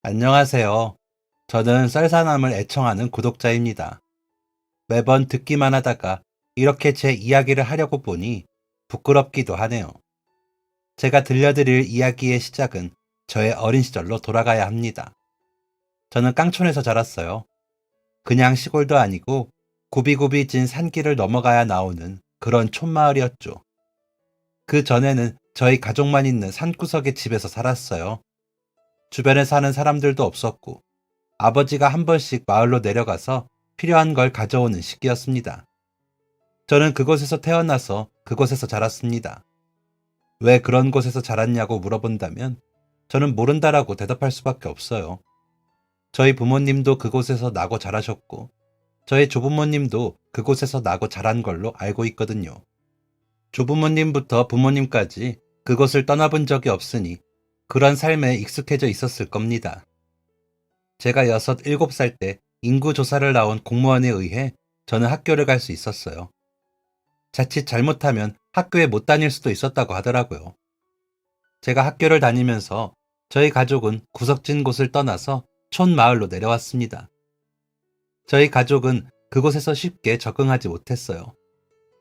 안녕하세요. 저는 썰사남을 애청하는 구독자입니다. 매번 듣기만 하다가 이렇게 제 이야기를 하려고 보니 부끄럽기도 하네요. 제가 들려드릴 이야기의 시작은 저의 어린 시절로 돌아가야 합니다. 저는 깡촌에서 자랐어요. 그냥 시골도 아니고 굽이굽이 진 산길을 넘어가야 나오는 그런 촌마을이었죠. 그 전에는 저희 가족만 있는 산구석의 집에서 살았어요. 주변에 사는 사람들도 없었고 아버지가 한 번씩 마을로 내려가서 필요한 걸 가져오는 시기였습니다. 저는 그곳에서 태어나서 그곳에서 자랐습니다. 왜 그런 곳에서 자랐냐고 물어본다면 저는 모른다라고 대답할 수밖에 없어요. 저희 부모님도 그곳에서 나고 자라셨고 저희 조부모님도 그곳에서 나고 자란 걸로 알고 있거든요. 조부모님부터 부모님까지 그곳을 떠나본 적이 없으니 그런 삶에 익숙해져 있었을 겁니다. 제가 6, 7살 때 인구조사를 나온 공무원에 의해 저는 학교를 갈 수 있었어요. 자칫 잘못하면 학교에 못 다닐 수도 있었다고 하더라고요. 제가 학교를 다니면서 저희 가족은 구석진 곳을 떠나서 촌마을로 내려왔습니다. 저희 가족은 그곳에서 쉽게 적응하지 못했어요.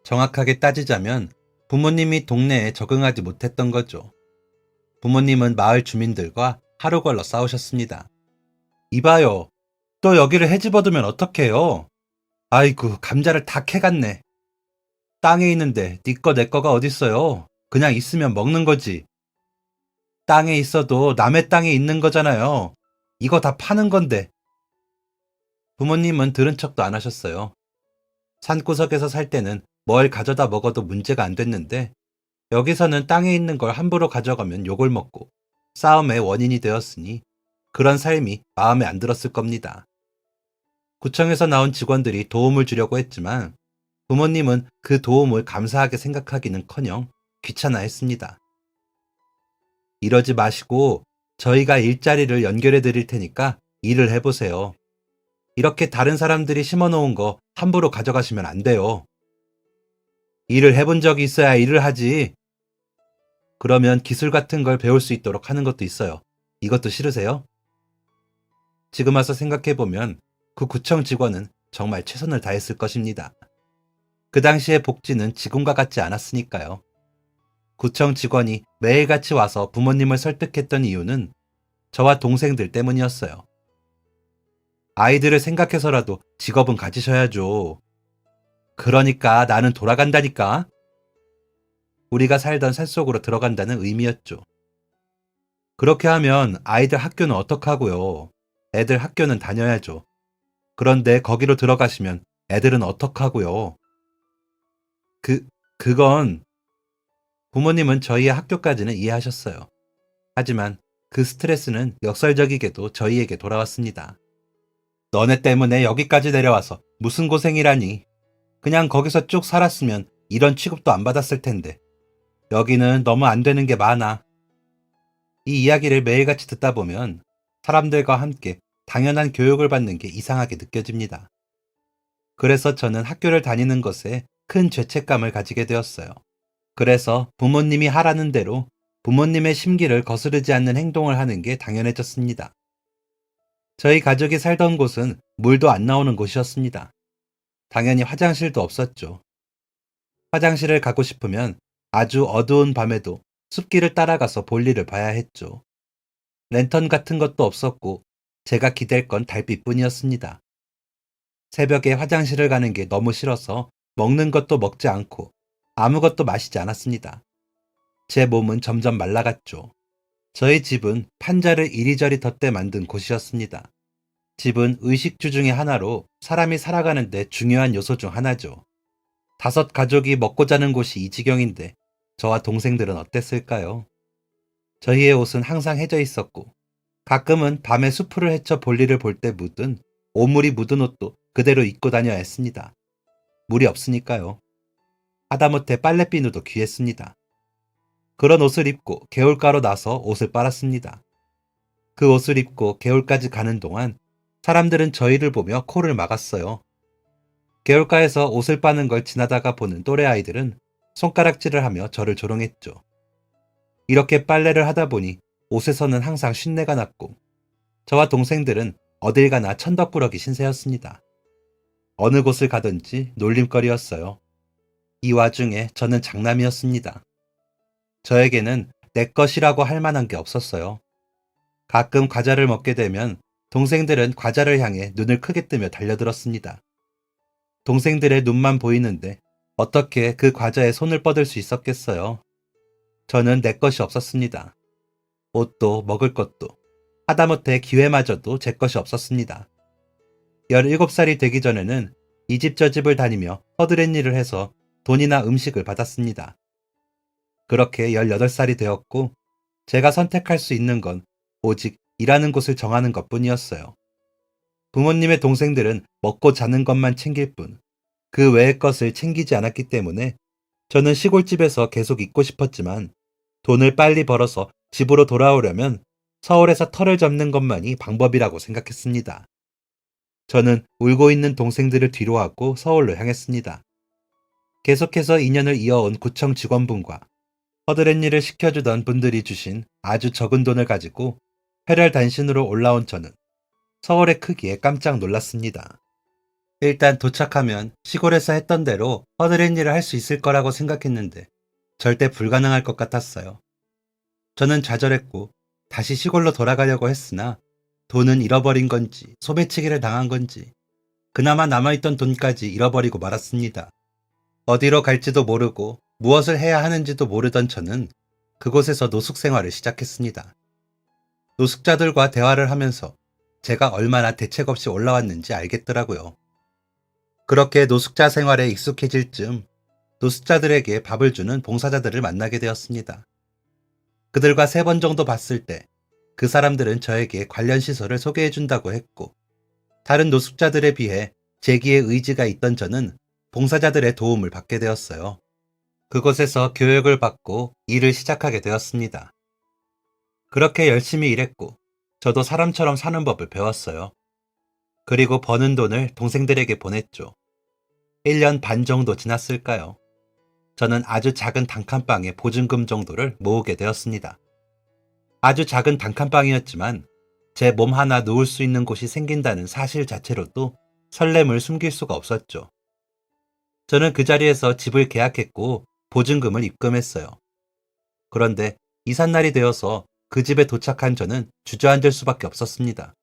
정확하게 따지자면 부모님이 동네에 적응하지 못했던 거죠. 부모님은 마을 주민들과 하루 걸러 싸우셨습니다. 이봐요. 또 여기를 헤집어두면 어떡해요? 아이고, 감자를 다 캐갔네. 땅에 있는데 네 거 내 거가 어딨어요? 그냥 있으면 먹는 거지. 땅에 있어도 남의 땅에 있는 거잖아요. 이거 다 파는 건데. 부모님은 들은 척도 안 하셨어요. 산구석에서 살 때는 뭘 가져다 먹어도 문제가 안 됐는데 여기서는 땅에 있는 걸 함부로 가져가면 욕을 먹고 싸움의 원인이 되었으니 그런 삶이 마음에 안 들었을 겁니다. 구청에서 나온 직원들이 도움을 주려고 했지만 부모님은 그 도움을 감사하게 생각하기는커녕 귀찮아 했습니다. 이러지 마시고 저희가 일자리를 연결해 드릴 테니까 일을 해보세요. 이렇게 다른 사람들이 심어놓은 거 함부로 가져가시면 안 돼요. 일을 해본 적이 있어야 일을 하지. 그러면 기술 같은 걸 배울 수 있도록 하는 것도 있어요. 이것도 싫으세요? 지금 와서 생각해보면 그 구청 직원은 정말 최선을 다했을 것입니다. 그 당시의 복지는 지금과 같지 않았으니까요. 구청 직원이 매일같이 와서 부모님을 설득했던 이유는 저와 동생들 때문이었어요. 아이들을 생각해서라도 직업은 가지셔야죠. 그러니까 나는 돌아간다니까. 우리가 살던 산속으로 들어간다는 의미였죠. 그렇게 하면 아이들 학교는 어떡하고요. 애들 학교는 다녀야죠. 그런데 거기로 들어가시면 애들은 어떡하고요. 그건 부모님은 저희의 학교까지는 이해하셨어요. 하지만 그 스트레스는 역설적이게도 저희에게 돌아왔습니다. 너네 때문에 여기까지 내려와서 무슨 고생이라니. 그냥 거기서 쭉 살았으면 이런 취급도 안 받았을 텐데. 여기는 너무 안 되는 게 많아. 이 이야기를 매일같이 듣다 보면 사람들과 함께 당연한 교육을 받는 게 이상하게 느껴집니다. 그래서 저는 학교를 다니는 것에 큰 죄책감을 가지게 되었어요. 그래서 부모님이 하라는 대로 부모님의 심기를 거스르지 않는 행동을 하는 게 당연해졌습니다. 저희 가족이 살던 곳은 물도 안 나오는 곳이었습니다. 당연히 화장실도 없었죠. 화장실을 가고 싶으면 아주 어두운 밤에도 숲길을 따라가서 볼일을 봐야 했죠. 랜턴 같은 것도 없었고 제가 기댈 건 달빛뿐이었습니다. 새벽에 화장실을 가는 게 너무 싫어서 먹는 것도 먹지 않고 아무것도 마시지 않았습니다. 제 몸은 점점 말라갔죠. 저희 집은 판자를 이리저리 덧대 만든 곳이었습니다. 집은 의식주 중의 하나로 사람이 살아가는데 중요한 요소 중 하나죠. 5가족이 먹고 자는 곳이 이 지경인데 저와 동생들은 어땠을까요? 저희의 옷은 항상 해져 있었고 가끔은 밤에 수풀을 헤쳐 볼일을 볼 때 묻은 오물이 묻은 옷도 그대로 입고 다녀야 했습니다. 물이 없으니까요. 하다못해 빨래비누도 귀했습니다. 그런 옷을 입고 개울가로 나서 옷을 빨았습니다. 그 옷을 입고 개울까지 가는 동안 사람들은 저희를 보며 코를 막았어요. 개울가에서 옷을 빠는 걸 지나다가 보는 또래 아이들은 손가락질을 하며 저를 조롱했죠. 이렇게 빨래를 하다 보니 옷에서는 항상 쉰내가 났고 저와 동생들은 어딜 가나 천덕꾸러기 신세였습니다. 어느 곳을 가든지 놀림거리였어요. 이 와중에 저는 장남이었습니다. 저에게는 내 것이라고 할 만한 게 없었어요. 가끔 과자를 먹게 되면 동생들은 과자를 향해 눈을 크게 뜨며 달려들었습니다. 동생들의 눈만 보이는데 어떻게 그 과자에 손을 뻗을 수 있었겠어요. 저는 내 것이 없었습니다. 옷도 먹을 것도 하다못해 기회마저도 제 것이 없었습니다. 17살이 되기 전에는 이 집 저 집을 다니며 허드렛 일을 해서 돈이나 음식을 받았습니다. 그렇게 18살이 되었고 제가 선택할 수 있는 건 오직 일하는 곳을 정하는 것뿐이었어요. 부모님의 동생들은 먹고 자는 것만 챙길 뿐 그 외의 것을 챙기지 않았기 때문에 저는 시골집에서 계속 있고 싶었지만 돈을 빨리 벌어서 집으로 돌아오려면 서울에서 터를 접는 것만이 방법이라고 생각했습니다. 저는 울고 있는 동생들을 뒤로하고 서울로 향했습니다. 계속해서 인연을 이어온 구청 직원분과 허드렛 일을 시켜주던 분들이 주신 아주 적은 돈을 가지고 혈혈단신으로 올라온 저는 서울의 크기에 깜짝 놀랐습니다. 일단 도착하면 시골에서 했던 대로 허드렛 일을 할 수 있을 거라고 생각했는데 절대 불가능할 것 같았어요. 저는 좌절했고 다시 시골로 돌아가려고 했으나 돈은 잃어버린 건지 소매치기를 당한 건지 그나마 남아있던 돈까지 잃어버리고 말았습니다. 어디로 갈지도 모르고 무엇을 해야 하는지도 모르던 저는 그곳에서 노숙 생활을 시작했습니다. 노숙자들과 대화를 하면서 제가 얼마나 대책 없이 올라왔는지 알겠더라고요. 그렇게 노숙자 생활에 익숙해질 즈음 노숙자들에게 밥을 주는 봉사자들을 만나게 되었습니다. 그들과 3번 정도 봤을 때 그 사람들은 저에게 관련 시설을 소개해 준다고 했고 다른 노숙자들에 비해 재기에 의지가 있던 저는 봉사자들의 도움을 받게 되었어요. 그곳에서 교육을 받고 일을 시작하게 되었습니다. 그렇게 열심히 일했고 저도 사람처럼 사는 법을 배웠어요. 그리고 버는 돈을 동생들에게 보냈죠. 1년 반 정도 지났을까요? 저는 아주 작은 단칸방의 보증금 정도를 모으게 되었습니다. 아주 작은 단칸방이었지만 제 몸 하나 누울 수 있는 곳이 생긴다는 사실 자체로도 설렘을 숨길 수가 없었죠. 저는 그 자리에서 집을 계약했고 보증금을 입금했어요. 그런데 이삿날이 되어서 그 집에 도착한 저는 주저앉을 수밖에 없었습니다.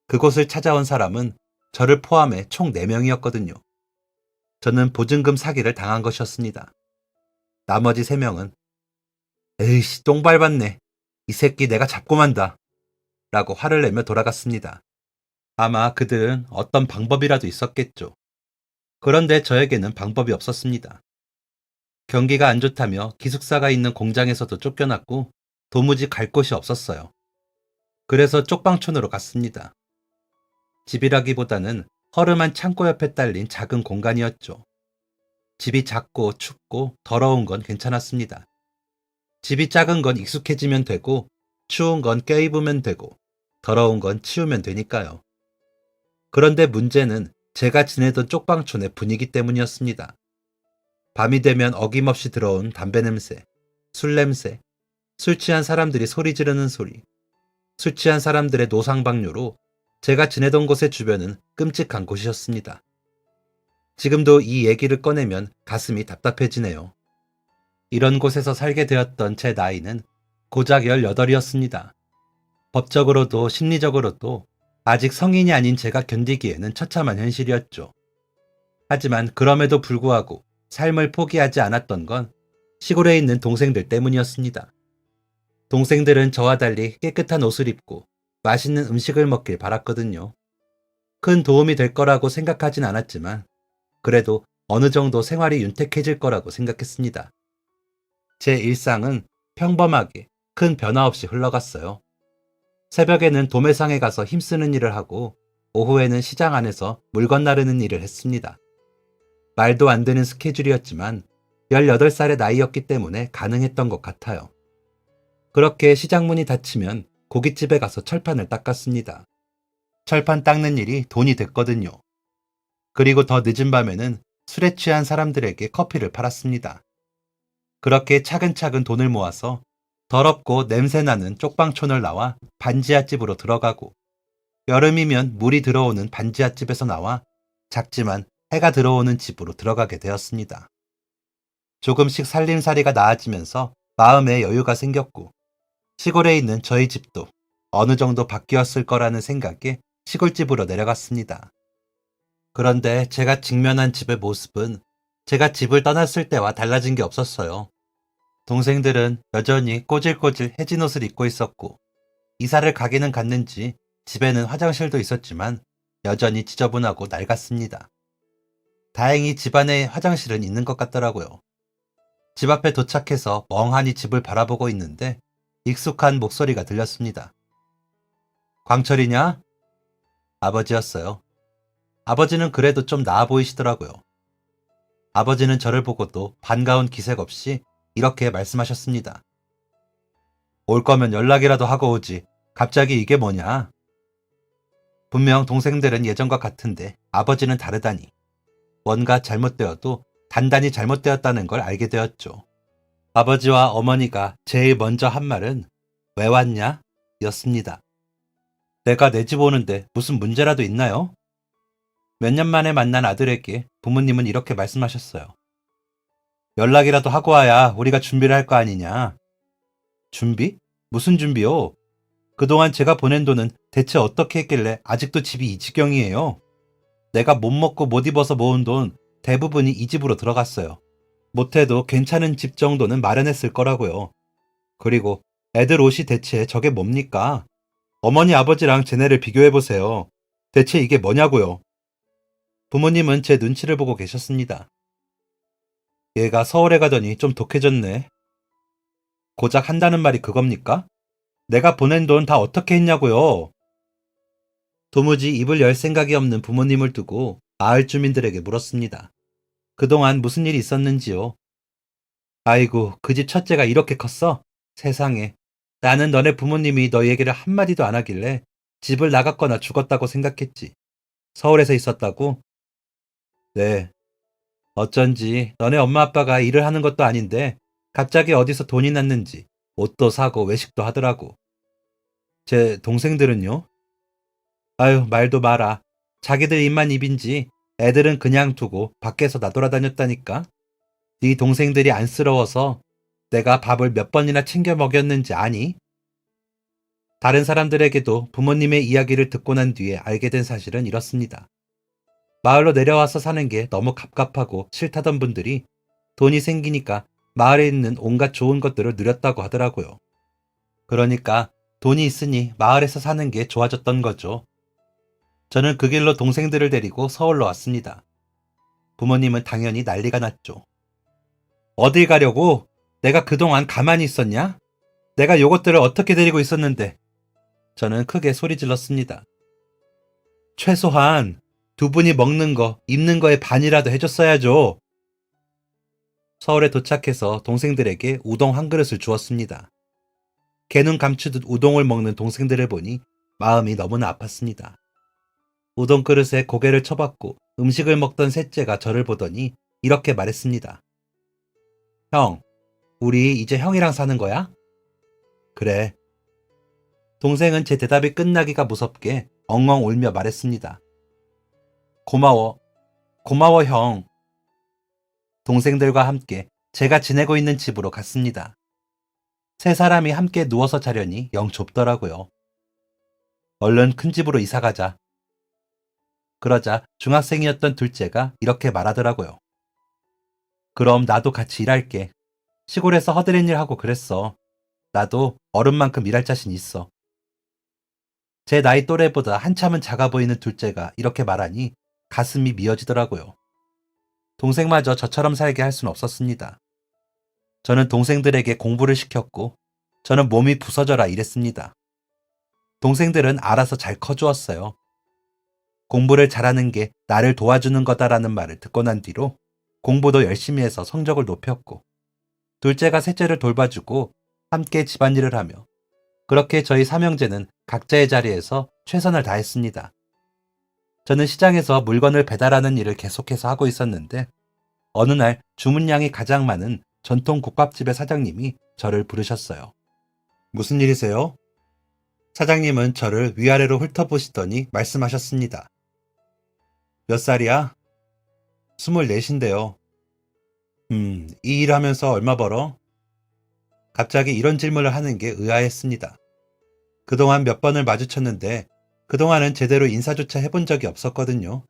그곳을 찾아온 사람은 저를 포함해 총 4명이었거든요. 저는 보증금 사기를 당한 것이었습니다. 나머지 3명은 에이씨 똥 밟았네. 이 새끼 내가 잡고 만다. 라고 화를 내며 돌아갔습니다. 아마 그들은 어떤 방법이라도 있었겠죠. 그런데 저에게는 방법이 없었습니다. 경기가 안 좋다며 기숙사가 있는 공장에서도 쫓겨났고 도무지 갈 곳이 없었어요. 그래서 쪽방촌으로 갔습니다. 집이라기보다는 허름한 창고 옆에 딸린 작은 공간이었죠. 집이 작고 춥고 더러운 건 괜찮았습니다. 집이 작은 건 익숙해지면 되고 추운 건 껴입으면 되고 더러운 건 치우면 되니까요. 그런데 문제는 제가 지내던 쪽방촌의 분위기 때문이었습니다. 밤이 되면 어김없이 들어온 담배 냄새, 술 냄새, 술 취한 사람들이 소리 지르는 소리, 술 취한 사람들의 노상방뇨로 제가 지내던 곳의 주변은 끔찍한 곳이었습니다. 지금도 이 얘기를 꺼내면 가슴이 답답해지네요. 이런 곳에서 살게 되었던 제 나이는 고작 18이었습니다. 법적으로도 심리적으로도 아직 성인이 아닌 제가 견디기에는 처참한 현실이었죠. 하지만 그럼에도 불구하고 삶을 포기하지 않았던 건 시골에 있는 동생들 때문이었습니다. 동생들은 저와 달리 깨끗한 옷을 입고 맛있는 음식을 먹길 바랐거든요. 큰 도움이 될 거라고 생각하진 않았지만 그래도 어느 정도 생활이 윤택해질 거라고 생각했습니다. 제 일상은 평범하게 큰 변화 없이 흘러갔어요. 새벽에는 도매상에 가서 힘쓰는 일을 하고 오후에는 시장 안에서 물건 나르는 일을 했습니다. 말도 안 되는 스케줄이었지만 18살의 나이였기 때문에 가능했던 것 같아요. 그렇게 시장 문이 닫히면 고깃집에 가서 철판을 닦았습니다. 철판 닦는 일이 돈이 됐거든요. 그리고 더 늦은 밤에는 술에 취한 사람들에게 커피를 팔았습니다. 그렇게 차근차근 돈을 모아서 더럽고 냄새나는 쪽방촌을 나와 반지하집으로 들어가고, 여름이면 물이 들어오는 반지하집에서 나와 작지만 해가 들어오는 집으로 들어가게 되었습니다. 조금씩 살림살이가 나아지면서 마음에 여유가 생겼고, 시골에 있는 저희 집도 어느 정도 바뀌었을 거라는 생각에 시골집으로 내려갔습니다. 그런데 제가 직면한 집의 모습은 제가 집을 떠났을 때와 달라진 게 없었어요. 동생들은 여전히 꼬질꼬질 해진 옷을 입고 있었고, 이사를 가기는 갔는지 집에는 화장실도 있었지만 여전히 지저분하고 낡았습니다. 다행히 집안에 화장실은 있는 것 같더라고요. 집 앞에 도착해서 멍하니 집을 바라보고 있는데 익숙한 목소리가 들렸습니다. 광철이냐? 아버지였어요. 아버지는 그래도 좀 나아 보이시더라고요. 아버지는 저를 보고도 반가운 기색 없이 이렇게 말씀하셨습니다. 올 거면 연락이라도 하고 오지. 갑자기 이게 뭐냐? 분명 동생들은 예전과 같은데 아버지는 다르다니. 뭔가 잘못되어도 단단히 잘못되었다는 걸 알게 되었죠. 아버지와 어머니가 제일 먼저 한 말은 왜 왔냐? 였습니다. 내가 내 집 오는데 무슨 문제라도 있나요? 몇 년 만에 만난 아들에게 부모님은 이렇게 말씀하셨어요. 연락이라도 하고 와야 우리가 준비를 할 거 아니냐. 준비? 무슨 준비요? 그동안 제가 보낸 돈은 대체 어떻게 했길래 아직도 집이 이 지경이에요? 내가 못 먹고 못 입어서 모은 돈 대부분이 이 집으로 들어갔어요. 못해도 괜찮은 집 정도는 마련했을 거라고요. 그리고 애들 옷이 대체 저게 뭡니까? 어머니 아버지랑 쟤네를 비교해보세요. 대체 이게 뭐냐고요. 부모님은 제 눈치를 보고 계셨습니다. 얘가 서울에 가더니 좀 독해졌네. 고작 한다는 말이 그겁니까? 내가 보낸 돈 다 어떻게 했냐고요. 도무지 입을 열 생각이 없는 부모님을 두고 마을 주민들에게 물었습니다. 그동안 무슨 일이 있었는지요? 아이고, 그 집 첫째가 이렇게 컸어? 세상에. 나는 너네 부모님이 너 얘기를 한마디도 안 하길래 집을 나갔거나 죽었다고 생각했지. 서울에서 있었다고? 네. 어쩐지 너네 엄마 아빠가 일을 하는 것도 아닌데 갑자기 어디서 돈이 났는지 옷도 사고 외식도 하더라고. 제 동생들은요? 아유, 말도 마라. 자기들 입만 입인지 애들은 그냥 두고 밖에서 나돌아다녔다니까. 네 동생들이 안쓰러워서 내가 밥을 몇 번이나 챙겨 먹였는지 아니? 다른 사람들에게도 부모님의 이야기를 듣고 난 뒤에 알게 된 사실은 이렇습니다. 마을로 내려와서 사는 게 너무 갑갑하고 싫다던 분들이 돈이 생기니까 마을에 있는 온갖 좋은 것들을 누렸다고 하더라고요. 그러니까 돈이 있으니 마을에서 사는 게 좋아졌던 거죠. 저는 그 길로 동생들을 데리고 서울로 왔습니다. 부모님은 당연히 난리가 났죠. 어딜 가려고? 내가 그동안 가만히 있었냐? 내가 요것들을 어떻게 데리고 있었는데? 저는 크게 소리 질렀습니다. 최소한 두 분이 먹는 거, 입는 거의 반이라도 해줬어야죠. 서울에 도착해서 동생들에게 우동 한 그릇을 주었습니다. 개눈 감추듯 우동을 먹는 동생들을 보니 마음이 너무나 아팠습니다. 우동 그릇에 고개를 쳐박고 음식을 먹던 셋째가 저를 보더니 이렇게 말했습니다. 형, 우리 이제 형이랑 사는 거야? 그래. 동생은 제 대답이 끝나기가 무섭게 엉엉 울며 말했습니다. 고마워. 고마워, 형. 동생들과 함께 제가 지내고 있는 집으로 갔습니다. 세 사람이 함께 누워서 자려니 영 좁더라고요. 얼른 큰 집으로 이사 가자. 그러자 중학생이었던 둘째가 이렇게 말하더라고요. 그럼 나도 같이 일할게. 시골에서 허드렛 일 하고 그랬어. 나도 어른만큼 일할 자신 있어. 제 나이 또래보다 한참은 작아 보이는 둘째가 이렇게 말하니 가슴이 미어지더라고요. 동생마저 저처럼 살게 할 수는 없었습니다. 저는 동생들에게 공부를 시켰고 저는 몸이 부서져라 일했습니다. 동생들은 알아서 잘 커주었어요. 공부를 잘하는 게 나를 도와주는 거다라는 말을 듣고 난 뒤로 공부도 열심히 해서 성적을 높였고 둘째가 셋째를 돌봐주고 함께 집안일을 하며 그렇게 저희 삼형제는 각자의 자리에서 최선을 다했습니다. 저는 시장에서 물건을 배달하는 일을 계속해서 하고 있었는데 어느 날 주문량이 가장 많은 전통 국밥집의 사장님이 저를 부르셨어요. 무슨 일이세요? 사장님은 저를 위아래로 훑어보시더니 말씀하셨습니다. 몇 살이야? 24인데요. 이 일 하면서 얼마 벌어? 갑자기 이런 질문을 하는 게 의아했습니다. 그동안 몇 번을 마주쳤는데 그동안은 제대로 인사조차 해본 적이 없었거든요.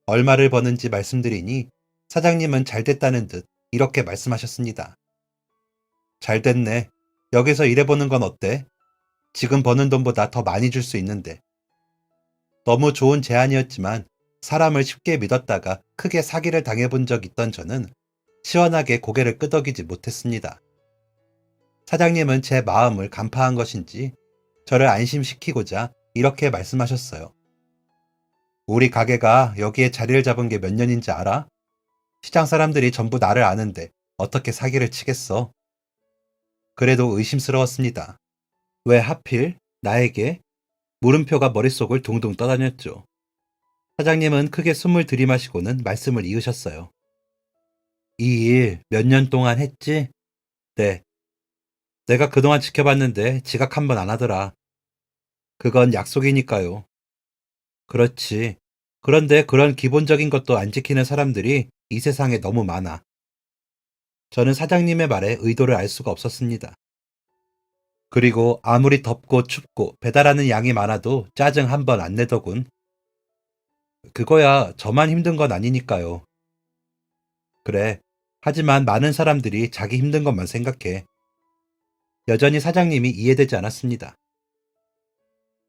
얼마를 버는지 말씀드리니 사장님은 잘 됐다는 듯 이렇게 말씀하셨습니다. 잘 됐네. 여기서 일해보는 건 어때? 지금 버는 돈보다 더 많이 줄 수 있는데. 너무 좋은 제안이었지만 사람을 쉽게 믿었다가 크게 사기를 당해본 적 있던 저는 시원하게 고개를 끄덕이지 못했습니다. 사장님은 제 마음을 간파한 것인지 저를 안심시키고자 이렇게 말씀하셨어요. 우리 가게가 여기에 자리를 잡은 게 몇 년인지 알아? 시장 사람들이 전부 나를 아는데 어떻게 사기를 치겠어? 그래도 의심스러웠습니다. 왜 하필 나에게? 물음표가 머릿속을 둥둥 떠다녔죠. 사장님은 크게 숨을 들이마시고는 말씀을 이으셨어요. 이 일 몇 년 동안 했지? 네. 내가 그동안 지켜봤는데 지각 한 번 안 하더라. 그건 약속이니까요. 그렇지. 그런데 그런 기본적인 것도 안 지키는 사람들이 이 세상에 너무 많아. 저는 사장님의 말에 의도를 알 수가 없었습니다. 그리고 아무리 덥고 춥고 배달하는 양이 많아도 짜증 한 번 안 내더군. 그거야 저만 힘든 건 아니니까요. 그래. 하지만 많은 사람들이 자기 힘든 것만 생각해. 여전히 사장님이 이해되지 않았습니다.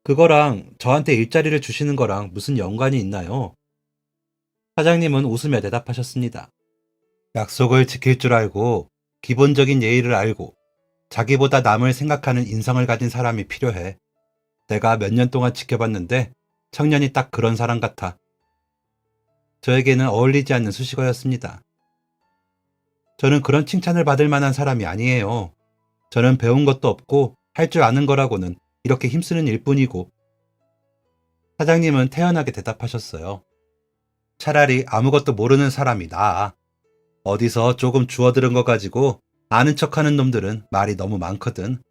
그거랑 저한테 일자리를 주시는 거랑 무슨 연관이 있나요? 사장님은 웃으며 대답하셨습니다. 약속을 지킬 줄 알고, 기본적인 예의를 알고, 자기보다 남을 생각하는 인성을 가진 사람이 필요해. 내가 몇 년 동안 지켜봤는데 청년이 딱 그런 사람 같아. 저에게는 어울리지 않는 수식어였습니다. 저는 그런 칭찬을 받을 만한 사람이 아니에요. 저는 배운 것도 없고 할 줄 아는 거라고는 이렇게 힘쓰는 일뿐이고. 사장님은 태연하게 대답하셨어요. 차라리 아무것도 모르는 사람이 나아. 어디서 조금 주워들은 거 가지고 아는 척하는 놈들은 말이 너무 많거든.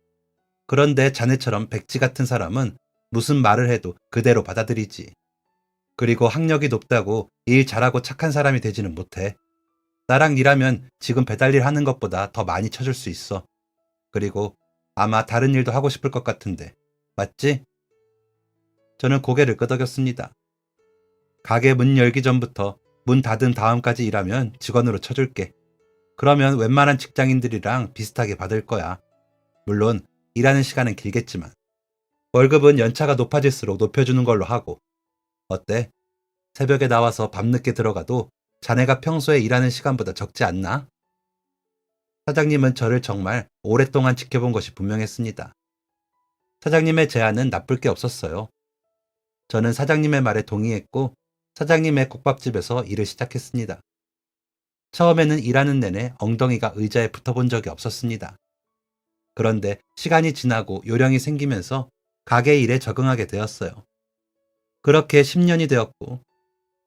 그런데 자네처럼 백지 같은 사람은 무슨 말을 해도 그대로 받아들이지. 그리고 학력이 높다고 일 잘하고 착한 사람이 되지는 못해. 나랑 일하면 지금 배달일 하는 것보다 더 많이 쳐줄 수 있어. 그리고 아마 다른 일도 하고 싶을 것 같은데. 맞지? 저는 고개를 끄덕였습니다. 가게 문 열기 전부터 문 닫은 다음까지 일하면 직원으로 쳐줄게. 그러면 웬만한 직장인들이랑 비슷하게 받을 거야. 물론 일하는 시간은 길겠지만. 월급은 연차가 높아질수록 높여주는 걸로 하고. 어때? 새벽에 나와서 밤늦게 들어가도 자네가 평소에 일하는 시간보다 적지 않나? 사장님은 저를 정말 오랫동안 지켜본 것이 분명했습니다. 사장님의 제안은 나쁠 게 없었어요. 저는 사장님의 말에 동의했고 사장님의 국밥집에서 일을 시작했습니다. 처음에는 일하는 내내 엉덩이가 의자에 붙어본 적이 없었습니다. 그런데 시간이 지나고 요령이 생기면서 가게 일에 적응하게 되었어요. 그렇게 10년이 되었고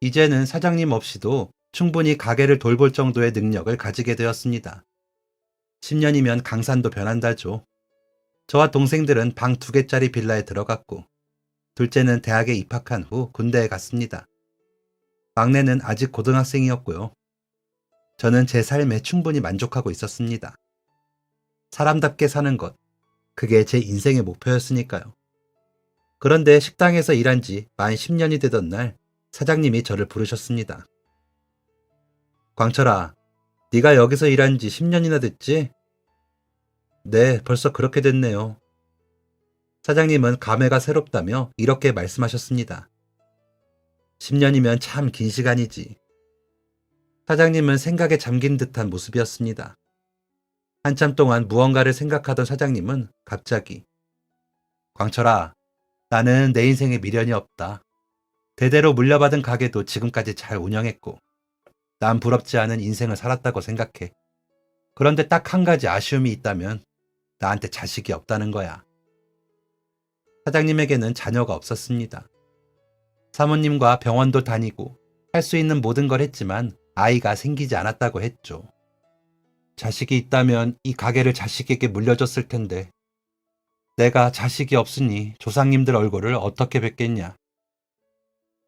이제는 사장님 없이도 충분히 가게를 돌볼 정도의 능력을 가지게 되었습니다. 10년이면 강산도 변한다죠. 저와 동생들은 방 2개짜리 빌라에 들어갔고 둘째는 대학에 입학한 후 군대에 갔습니다. 막내는 아직 고등학생이었고요. 저는 제 삶에 충분히 만족하고 있었습니다. 사람답게 사는 것, 그게 제 인생의 목표였으니까요. 그런데 식당에서 일한 지 만 10년이 되던 날 사장님이 저를 부르셨습니다. 광철아, 네가 여기서 일한 지 10년이나 됐지? 네, 벌써 그렇게 됐네요. 사장님은 감회가 새롭다며 이렇게 말씀하셨습니다. 10년이면 참 긴 시간이지. 사장님은 생각에 잠긴 듯한 모습이었습니다. 한참 동안 무언가를 생각하던 사장님은 갑자기 광철아, 나는 내 인생에 미련이 없다. 대대로 물려받은 가게도 지금까지 잘 운영했고 난 부럽지 않은 인생을 살았다고 생각해. 그런데 딱 한 가지 아쉬움이 있다면 나한테 자식이 없다는 거야. 사장님에게는 자녀가 없었습니다. 사모님과 병원도 다니고 할 수 있는 모든 걸 했지만 아이가 생기지 않았다고 했죠. 자식이 있다면 이 가게를 자식에게 물려줬을 텐데 내가 자식이 없으니 조상님들 얼굴을 어떻게 뵙겠냐.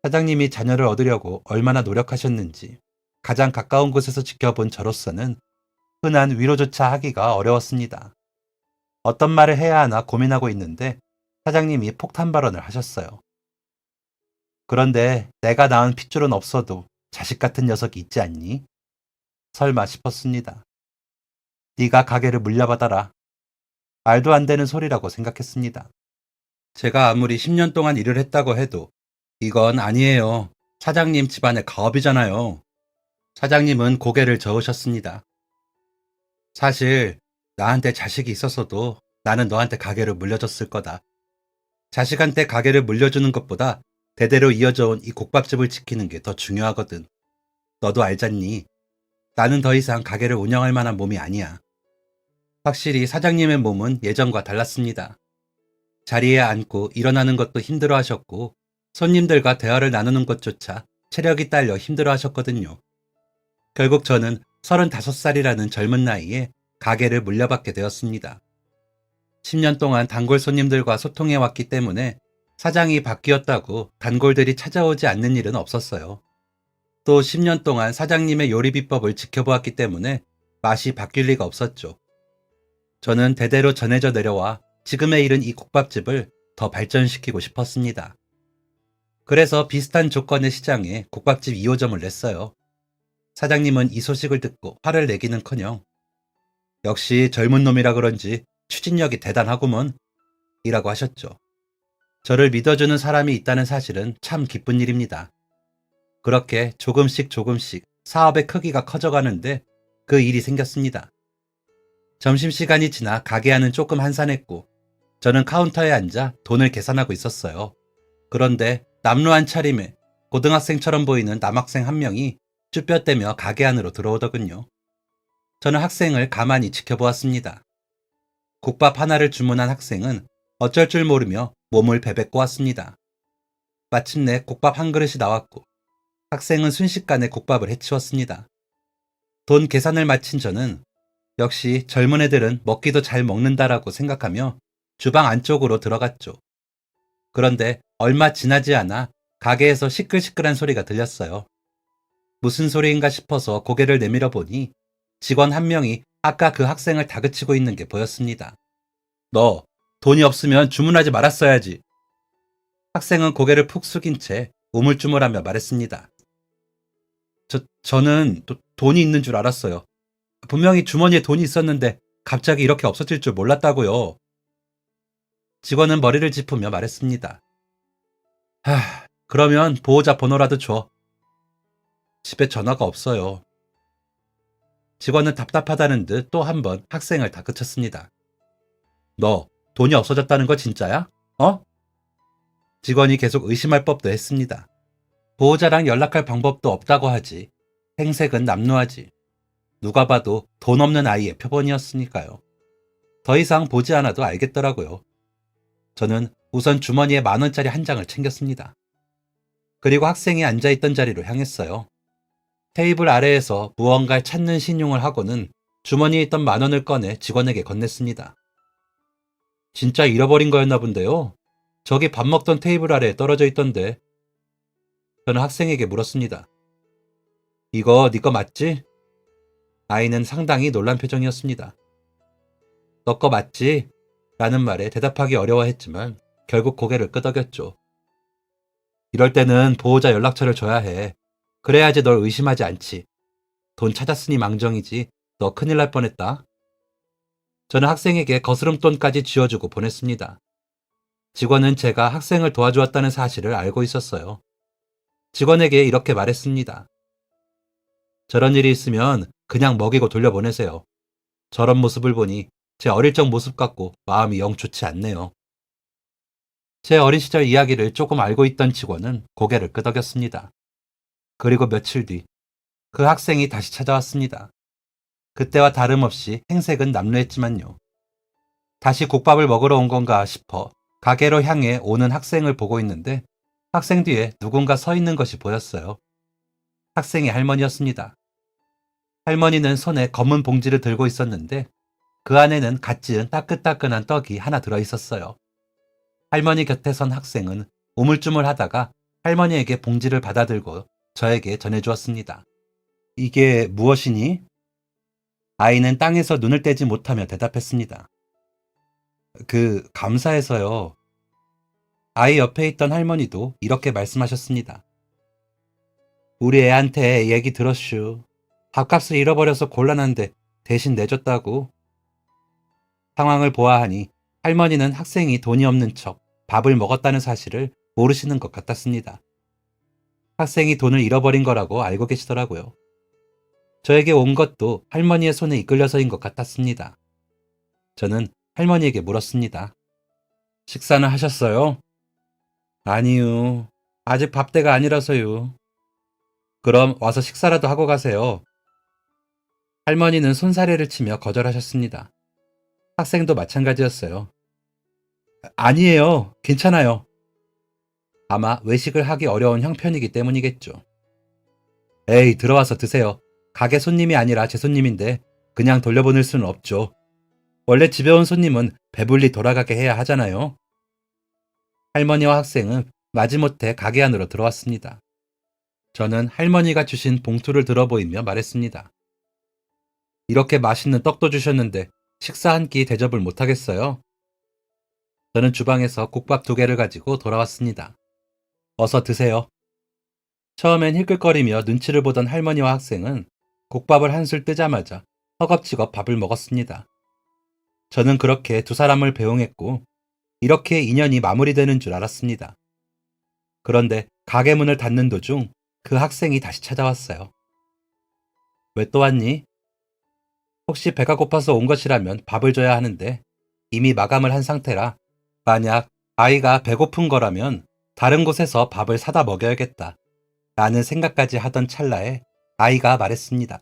사장님이 자녀를 얻으려고 얼마나 노력하셨는지 가장 가까운 곳에서 지켜본 저로서는 흔한 위로조차 하기가 어려웠습니다. 어떤 말을 해야 하나 고민하고 있는데 사장님이 폭탄 발언을 하셨어요. 그런데 내가 낳은 핏줄은 없어도 자식 같은 녀석이 있지 않니? 설마 싶었습니다. 네가 가게를 물려받아라. 말도 안 되는 소리라고 생각했습니다. 제가 아무리 10년 동안 일을 했다고 해도 이건 아니에요. 사장님 집안의 가업이잖아요. 사장님은 고개를 저으셨습니다. 사실 나한테 자식이 있었어도 나는 너한테 가게를 물려줬을 거다. 자식한테 가게를 물려주는 것보다 대대로 이어져 온 이 국밥집을 지키는 게 더 중요하거든. 너도 알잖니? 나는 더 이상 가게를 운영할 만한 몸이 아니야. 확실히 사장님의 몸은 예전과 달랐습니다. 자리에 앉고 일어나는 것도 힘들어 하셨고 손님들과 대화를 나누는 것조차 체력이 딸려 힘들어 하셨거든요. 결국 저는 35살이라는 젊은 나이에 가게를 물려받게 되었습니다. 10년 동안 단골 손님들과 소통해 왔기 때문에 사장이 바뀌었다고 단골들이 찾아오지 않는 일은 없었어요. 또 10년 동안 사장님의 요리 비법을 지켜보았기 때문에 맛이 바뀔 리가 없었죠. 저는 대대로 전해져 내려와 지금에 이른 이 국밥집을 더 발전시키고 싶었습니다. 그래서 비슷한 조건의 시장에 국밥집 2호점을 냈어요. 사장님은 이 소식을 듣고 화를 내기는커녕 역시 젊은 놈이라 그런지 추진력이 대단하구먼 이라고 하셨죠. 저를 믿어주는 사람이 있다는 사실은 참 기쁜 일입니다. 그렇게 조금씩 사업의 크기가 커져가는데 그 일이 생겼습니다. 점심시간이 지나 가게 안은 조금 한산했고 저는 카운터에 앉아 돈을 계산하고 있었어요. 그런데 남루한 차림에 고등학생처럼 보이는 남학생 한 명이 쭈뼛대며 가게 안으로 들어오더군요. 저는 학생을 가만히 지켜보았습니다. 국밥 하나를 주문한 학생은 어쩔 줄 모르며 몸을 베베 꼬았습니다. 마침내 국밥 한 그릇이 나왔고 학생은 순식간에 국밥을 해치웠습니다. 돈 계산을 마친 저는 역시 젊은 애들은 먹기도 잘 먹는다라고 생각하며 주방 안쪽으로 들어갔죠. 그런데 얼마 지나지 않아 가게에서 시끌시끌한 소리가 들렸어요. 무슨 소리인가 싶어서 고개를 내밀어 보니 직원 한 명이 아까 그 학생을 다그치고 있는 게 보였습니다. 너 돈이 없으면 주문하지 말았어야지. 학생은 고개를 푹 숙인 채 우물쭈물하며 말했습니다. 저는 돈이 있는 줄 알았어요. 분명히 주머니에 돈이 있었는데 갑자기 이렇게 없어질 줄 몰랐다고요. 직원은 머리를 짚으며 말했습니다. 그러면 보호자 번호라도 줘. 집에 전화가 없어요. 직원은 답답하다는 듯 또 한 번 학생을 다그쳤습니다. 너 돈이 없어졌다는 거 진짜야? 어? 직원이 계속 의심할 법도 했습니다. 보호자랑 연락할 방법도 없다고 하지. 행색은 남루하지. 누가 봐도 돈 없는 아이의 표본이었으니까요. 더 이상 보지 않아도 알겠더라고요. 저는 우선 주머니에 10,000원짜리 한 장을 챙겼습니다. 그리고 학생이 앉아있던 자리로 향했어요. 테이블 아래에서 무언가를 찾는 신용을 하고는 주머니에 있던 10,000원을 꺼내 직원에게 건넸습니다. 진짜 잃어버린 거였나 본데요. 저기 밥 먹던 테이블 아래에 떨어져 있던데. 저는 학생에게 물었습니다. 이거 네 거 맞지? 아이는 상당히 놀란 표정이었습니다. 너 거 맞지? 라는 말에 대답하기 어려워했지만 결국 고개를 끄덕였죠. 이럴 때는 보호자 연락처를 줘야 해. 그래야지 널 의심하지 않지. 돈 찾았으니 망정이지. 너 큰일 날 뻔했다. 저는 학생에게 거스름돈까지 쥐어주고 보냈습니다. 직원은 제가 학생을 도와주었다는 사실을 알고 있었어요. 직원에게 이렇게 말했습니다. 저런 일이 있으면 그냥 먹이고 돌려보내세요. 저런 모습을 보니 제 어릴 적 모습 같고 마음이 영 좋지 않네요. 제 어린 시절 이야기를 조금 알고 있던 직원은 고개를 끄덕였습니다. 그리고 며칠 뒤 그 학생이 다시 찾아왔습니다. 그때와 다름없이 행색은 남루했지만요. 다시 국밥을 먹으러 온 건가 싶어 가게로 향해 오는 학생을 보고 있는데 학생 뒤에 누군가 서 있는 것이 보였어요. 학생의 할머니였습니다. 할머니는 손에 검은 봉지를 들고 있었는데 그 안에는 갓 지은 따끈따끈한 떡이 하나 들어있었어요. 할머니 곁에 선 학생은 우물쭈물하다가 할머니에게 봉지를 받아들고 저에게 전해주었습니다. 이게 무엇이니? 아이는 땅에서 눈을 떼지 못하며 대답했습니다. 감사해서요. 아이 옆에 있던 할머니도 이렇게 말씀하셨습니다. 우리 애한테 얘기 들었슈. 밥값을 잃어버려서 곤란한데 대신 내줬다고. 상황을 보아하니 할머니는 학생이 돈이 없는 척 밥을 먹었다는 사실을 모르시는 것 같았습니다. 학생이 돈을 잃어버린 거라고 알고 계시더라고요. 저에게 온 것도 할머니의 손에 이끌려서인 것 같았습니다. 저는 할머니에게 물었습니다. 식사는 하셨어요? 아니요. 아직 밥 때가 아니라서요. 그럼 와서 식사라도 하고 가세요. 할머니는 손사래를 치며 거절하셨습니다. 학생도 마찬가지였어요. 아니에요. 괜찮아요. 아마 외식을 하기 어려운 형편이기 때문이겠죠. 에이, 들어와서 드세요. 가게 손님이 아니라 제 손님인데 그냥 돌려보낼 수는 없죠. 원래 집에 온 손님은 배불리 돌아가게 해야 하잖아요. 할머니와 학생은 마지못해 가게 안으로 들어왔습니다. 저는 할머니가 주신 봉투를 들어보이며 말했습니다. 이렇게 맛있는 떡도 주셨는데 식사 한 끼 대접을 못하겠어요? 저는 주방에서 국밥 2개를 가지고 돌아왔습니다. 어서 드세요. 처음엔 힐끗거리며 눈치를 보던 할머니와 학생은 국밥을 한술 뜨자마자 허겁지겁 밥을 먹었습니다. 저는 그렇게 두 사람을 배웅했고 이렇게 인연이 마무리되는 줄 알았습니다. 그런데 가게 문을 닫는 도중 그 학생이 다시 찾아왔어요. 왜 또 왔니? 혹시 배가 고파서 온 것이라면 밥을 줘야 하는데 이미 마감을 한 상태라 만약 아이가 배고픈 거라면 다른 곳에서 밥을 사다 먹여야겠다 라는 생각까지 하던 찰나에 아이가 말했습니다.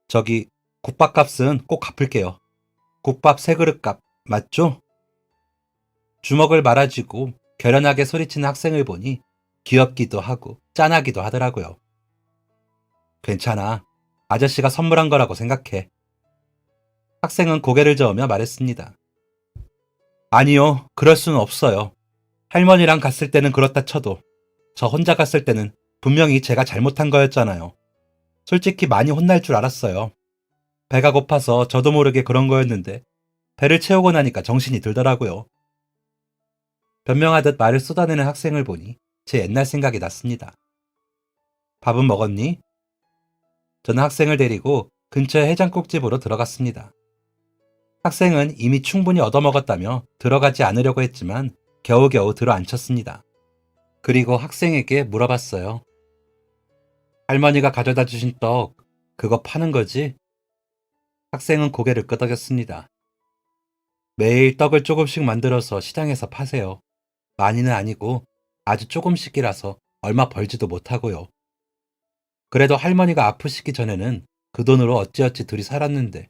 저기 국밥값은 꼭 갚을게요. 국밥 3그릇 값 맞죠? 주먹을 말아쥐고 결연하게 소리치는 학생을 보니 귀엽기도 하고 짠하기도 하더라고요. 괜찮아. 아저씨가 선물한 거라고 생각해. 학생은 고개를 저으며 말했습니다. 아니요, 그럴 수는 없어요. 할머니랑 갔을 때는 그렇다 쳐도 저 혼자 갔을 때는 분명히 제가 잘못한 거였잖아요. 솔직히 많이 혼날 줄 알았어요. 배가 고파서 저도 모르게 그런 거였는데 배를 채우고 나니까 정신이 들더라고요. 변명하듯 말을 쏟아내는 학생을 보니 제 옛날 생각이 났습니다. 밥은 먹었니? 저는 학생을 데리고 근처의 해장국집으로 들어갔습니다. 학생은 이미 충분히 얻어먹었다며 들어가지 않으려고 했지만 겨우겨우 들어앉혔습니다. 그리고 학생에게 물어봤어요. 할머니가 가져다 주신 떡, 그거 파는 거지? 학생은 고개를 끄덕였습니다. 매일 떡을 조금씩 만들어서 시장에서 파세요. 많이는 아니고 아주 조금씩이라서 얼마 벌지도 못하고요. 그래도 할머니가 아프시기 전에는 그 돈으로 어찌어찌 둘이 살았는데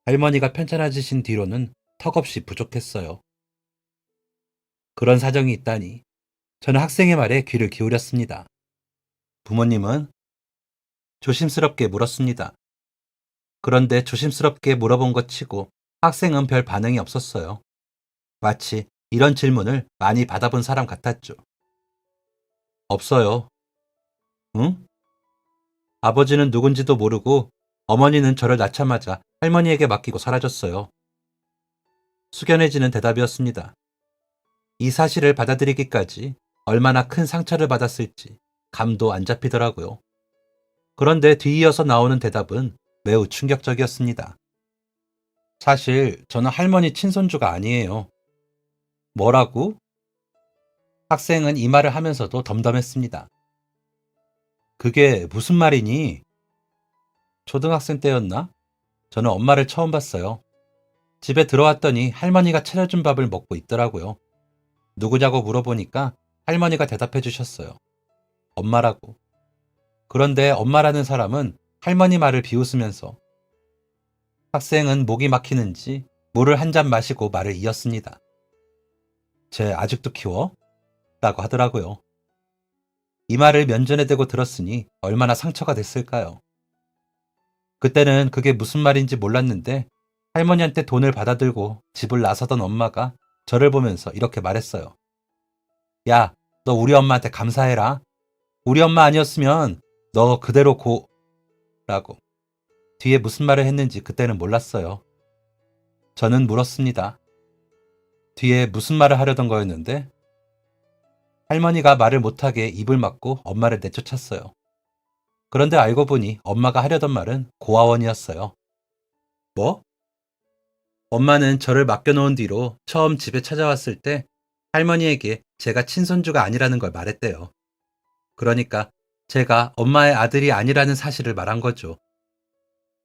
할머니가 편찮아지신 뒤로는 턱없이 부족했어요. 그런 사정이 있다니 저는 학생의 말에 귀를 기울였습니다. 부모님은? 조심스럽게 물었습니다. 그런데 조심스럽게 물어본 것 치고 학생은 별 반응이 없었어요. 마치 이런 질문을 많이 받아본 사람 같았죠. 없어요. 응? 아버지는 누군지도 모르고 어머니는 저를 낳자마자 할머니에게 맡기고 사라졌어요. 숙연해지는 대답이었습니다. 이 사실을 받아들이기까지 얼마나 큰 상처를 받았을지 감도 안 잡히더라고요. 그런데 뒤이어서 나오는 대답은 매우 충격적이었습니다. 사실 저는 할머니 친손주가 아니에요. 뭐라고? 학생은 이 말을 하면서도 덤덤했습니다. 그게 무슨 말이니? 초등학생 때였나? 저는 엄마를 처음 봤어요. 집에 들어왔더니 할머니가 차려준 밥을 먹고 있더라고요. 누구냐고 물어보니까 할머니가 대답해 주셨어요. 엄마라고. 그런데 엄마라는 사람은 할머니 말을 비웃으면서 학생은 목이 막히는지 물을 한 잔 마시고 말을 이었습니다. 쟤 아직도 키워? 라고 하더라고요. 이 말을 면전에 대고 들었으니 얼마나 상처가 됐을까요? 그때는 그게 무슨 말인지 몰랐는데 할머니한테 돈을 받아들고 집을 나서던 엄마가 저를 보면서 이렇게 말했어요. 야, 너 우리 엄마한테 감사해라. 우리 엄마 아니었으면 너 그대로 라고. 뒤에 무슨 말을 했는지 그때는 몰랐어요. 저는 물었습니다. 뒤에 무슨 말을 하려던 거였는데 할머니가 말을 못하게 입을 막고 엄마를 내쫓았어요. 그런데 알고 보니 엄마가 하려던 말은 고아원이었어요. 뭐? 엄마는 저를 맡겨놓은 뒤로 처음 집에 찾아왔을 때 할머니에게 제가 친손주가 아니라는 걸 말했대요. 그러니까 제가 엄마의 아들이 아니라는 사실을 말한 거죠.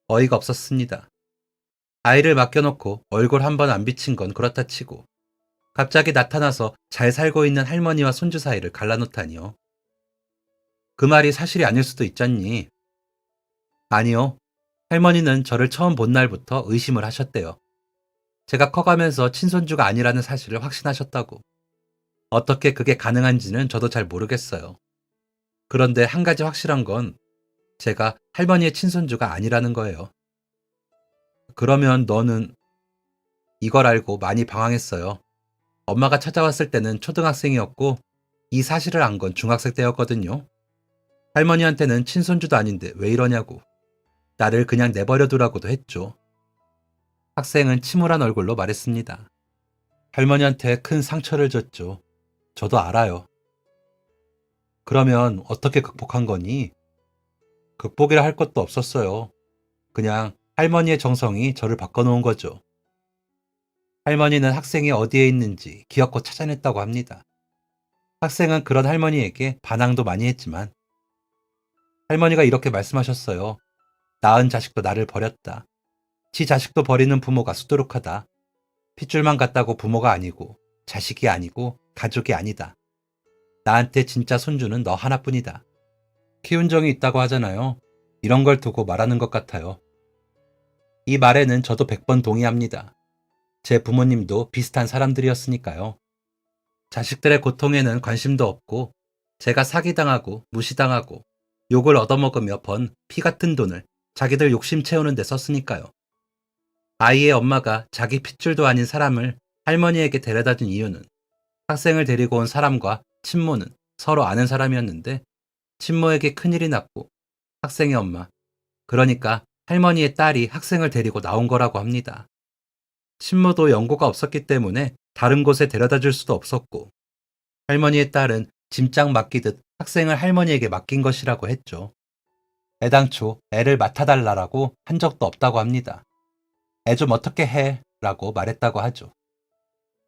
어이가 없었습니다. 아이를 맡겨놓고 얼굴 한 번 안 비친 건 그렇다 치고 갑자기 나타나서 잘 살고 있는 할머니와 손주 사이를 갈라놓다니요. 그 말이 사실이 아닐 수도 있잖니. 아니요. 할머니는 저를 처음 본 날부터 의심을 하셨대요. 제가 커가면서 친손주가 아니라는 사실을 확신하셨다고. 어떻게 그게 가능한지는 저도 잘 모르겠어요. 그런데 한 가지 확실한 건 제가 할머니의 친손주가 아니라는 거예요. 그러면 너는 이걸 알고 많이 방황했어요. 엄마가 찾아왔을 때는 초등학생이었고 이 사실을 안 건 중학생 때였거든요. 할머니한테는 친손주도 아닌데 왜 이러냐고. 나를 그냥 내버려 두라고도 했죠. 학생은 침울한 얼굴로 말했습니다. 할머니한테 큰 상처를 줬죠. 저도 알아요. 그러면 어떻게 극복한 거니? 극복이라 할 것도 없었어요. 그냥 할머니의 정성이 저를 바꿔놓은 거죠. 할머니는 학생이 어디에 있는지 기어코 찾아냈다고 합니다. 학생은 그런 할머니에게 반항도 많이 했지만 할머니가 이렇게 말씀하셨어요. 낳은 자식도 나를 버렸다. 지 자식도 버리는 부모가 수두룩하다. 핏줄만 같다고 부모가 아니고 자식이 아니고 가족이 아니다. 나한테 진짜 손주는 너 하나뿐이다. 키운 정이 있다고 하잖아요. 이런 걸 두고 말하는 것 같아요. 이 말에는 저도 100번 동의합니다. 제 부모님도 비슷한 사람들이었으니까요. 자식들의 고통에는 관심도 없고 제가 사기당하고 무시당하고 욕을 얻어먹으며 번 피 같은 돈을 자기들 욕심 채우는 데 썼으니까요. 아이의 엄마가 자기 핏줄도 아닌 사람을 할머니에게 데려다 준 이유는 학생을 데리고 온 사람과 친모는 서로 아는 사람이었는데 친모에게 큰일이 났고 학생의 엄마, 그러니까 할머니의 딸이 학생을 데리고 나온 거라고 합니다. 친모도 연고가 없었기 때문에 다른 곳에 데려다 줄 수도 없었고 할머니의 딸은 짐짝 맡기듯 학생을 할머니에게 맡긴 것이라고 했죠. 애당초 애를 맡아달라고 한 적도 없다고 합니다. 애 좀 어떻게 해? 라고 말했다고 하죠.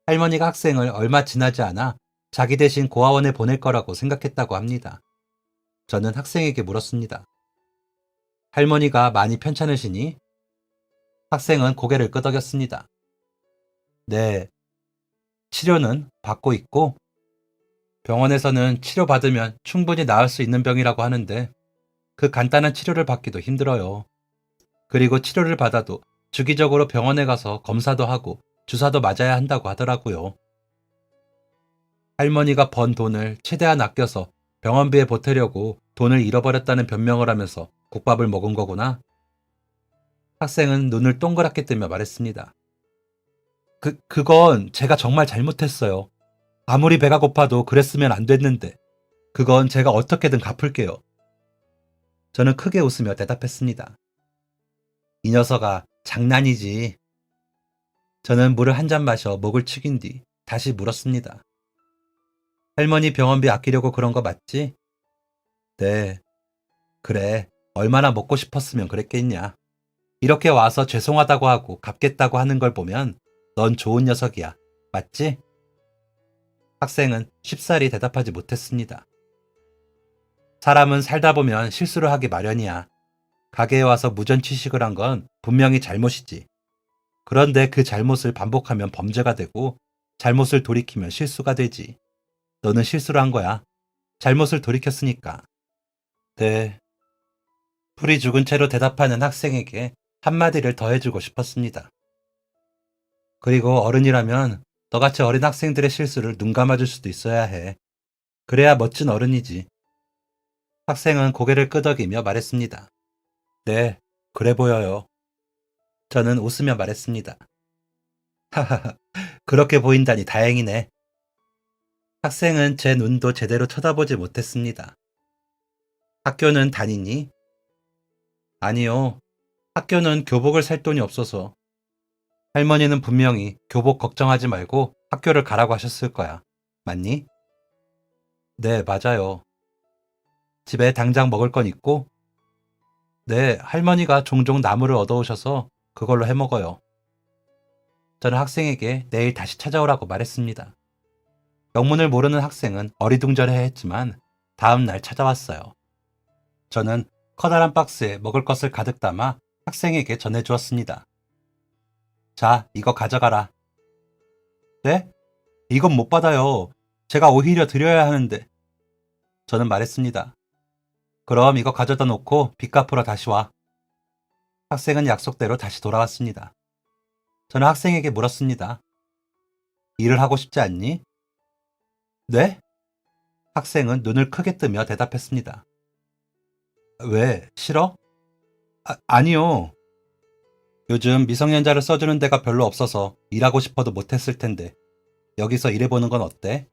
할머니가 학생을 얼마 지나지 않아 자기 대신 고아원에 보낼 거라고 생각했다고 합니다. 저는 학생에게 물었습니다. 할머니가 많이 편찮으시니? 학생은 고개를 끄덕였습니다. 네, 치료는 받고 있고 병원에서는 치료받으면 충분히 나을 수 있는 병이라고 하는데 그 간단한 치료를 받기도 힘들어요. 그리고 치료를 받아도 주기적으로 병원에 가서 검사도 하고 주사도 맞아야 한다고 하더라고요. 할머니가 번 돈을 최대한 아껴서 병원비에 보태려고 돈을 잃어버렸다는 변명을 하면서 국밥을 먹은 거구나. 학생은 눈을 동그랗게 뜨며 말했습니다. 그건 제가 정말 잘못했어요. 아무리 배가 고파도 그랬으면 안 됐는데, 그건 제가 어떻게든 갚을게요. 저는 크게 웃으며 대답했습니다. 이 녀석아, 장난이지. 저는 물을 한 잔 마셔 목을 축인 뒤 다시 물었습니다. 할머니 병원비 아끼려고 그런 거 맞지? 네. 그래. 얼마나 먹고 싶었으면 그랬겠냐. 이렇게 와서 죄송하다고 하고 갚겠다고 하는 걸 보면 넌 좋은 녀석이야. 맞지? 학생은 쉽사리 대답하지 못했습니다. 사람은 살다 보면 실수를 하기 마련이야. 가게에 와서 무전취식을 한 건 분명히 잘못이지. 그런데 그 잘못을 반복하면 범죄가 되고 잘못을 돌이키면 실수가 되지. 너는 실수를 한 거야. 잘못을 돌이켰으니까. 네. 풀이 죽은 채로 대답하는 학생에게 한마디를 더 해주고 싶었습니다. 그리고 어른이라면 너같이 어린 학생들의 실수를 눈 감아줄 수도 있어야 해. 그래야 멋진 어른이지. 학생은 고개를 끄덕이며 말했습니다. 네, 그래 보여요. 저는 웃으며 말했습니다. 하하하, 그렇게 보인다니 다행이네. 학생은 제 눈도 제대로 쳐다보지 못했습니다. 학교는 다니니? 아니요. 학교는 교복을 살 돈이 없어서. 할머니는 분명히 교복 걱정하지 말고 학교를 가라고 하셨을 거야. 맞니? 네, 맞아요. 집에 당장 먹을 건 있고? 네, 할머니가 종종 나물을 얻어오셔서 그걸로 해 먹어요. 저는 학생에게 내일 다시 찾아오라고 말했습니다. 영문을 모르는 학생은 어리둥절해 했지만 다음 날 찾아왔어요. 저는 커다란 박스에 먹을 것을 가득 담아 학생에게 전해주었습니다. 자, 이거 가져가라. 네? 이건 못 받아요. 제가 오히려 드려야 하는데. 저는 말했습니다. 그럼 이거 가져다 놓고 빚 갚으러 다시 와. 학생은 약속대로 다시 돌아왔습니다. 저는 학생에게 물었습니다. 일을 하고 싶지 않니? 네? 학생은 눈을 크게 뜨며 대답했습니다. 왜? 싫어? 아니요. 요즘 미성년자를 써주는 데가 별로 없어서 일하고 싶어도 못했을 텐데 여기서 일해보는 건 어때?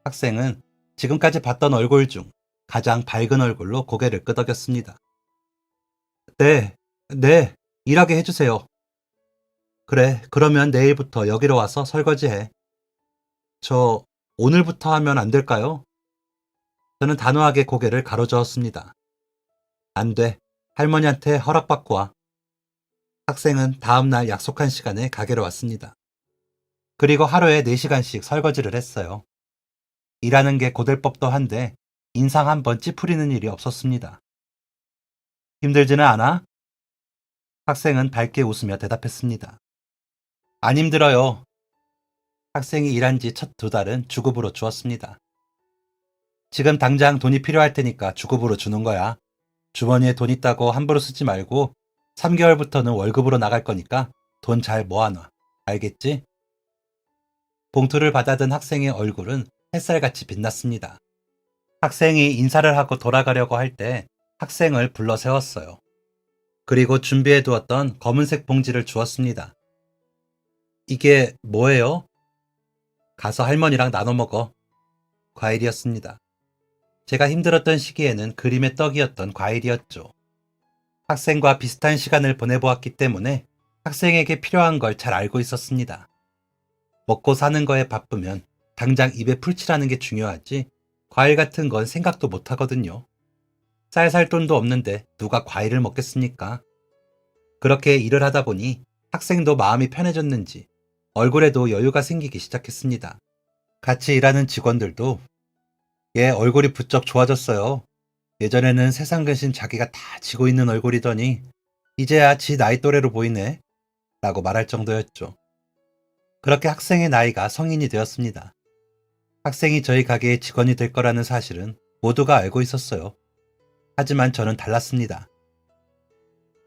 학생은 지금까지 봤던 얼굴 중 가장 밝은 얼굴로 고개를 끄덕였습니다. 네, 네, 일하게 해주세요. 그래, 그러면 내일부터 여기로 와서 설거지해. 저 오늘부터 하면 안 될까요? 저는 단호하게 고개를 가로저었습니다. 안 돼. 할머니한테 허락받고 와. 학생은 다음 날 약속한 시간에 가게로 왔습니다. 그리고 하루에 4시간씩 설거지를 했어요. 일하는 게 고될 법도 한데 인상 한번 찌푸리는 일이 없었습니다. 힘들지는 않아? 학생은 밝게 웃으며 대답했습니다. 안 힘들어요. 학생이 일한 지 첫 2달은 주급으로 주었습니다. 지금 당장 돈이 필요할 테니까 주급으로 주는 거야. 주머니에 돈 있다고 함부로 쓰지 말고 3개월부터는 월급으로 나갈 거니까 돈 잘 모아놔. 알겠지? 봉투를 받아든 학생의 얼굴은 햇살같이 빛났습니다. 학생이 인사를 하고 돌아가려고 할 때 학생을 불러 세웠어요. 그리고 준비해 두었던 검은색 봉지를 주었습니다. 이게 뭐예요? 가서 할머니랑 나눠 먹어. 과일이었습니다. 제가 힘들었던 시기에는 그림의 떡이었던 과일이었죠. 학생과 비슷한 시간을 보내보았기 때문에 학생에게 필요한 걸 잘 알고 있었습니다. 먹고 사는 거에 바쁘면 당장 입에 풀칠하는 게 중요하지 과일 같은 건 생각도 못 하거든요. 쌀 살 돈도 없는데 누가 과일을 먹겠습니까? 그렇게 일을 하다 보니 학생도 마음이 편해졌는지 얼굴에도 여유가 생기기 시작했습니다. 같이 일하는 직원들도 얘 얼굴이 부쩍 좋아졌어요. 예전에는 세상 근신 자기가 다 지고 있는 얼굴이더니 이제야 지 나이 또래로 보이네 라고 말할 정도였죠. 그렇게 학생의 나이가 성인이 되었습니다. 학생이 저희 가게의 직원이 될 거라는 사실은 모두가 알고 있었어요. 하지만 저는 달랐습니다.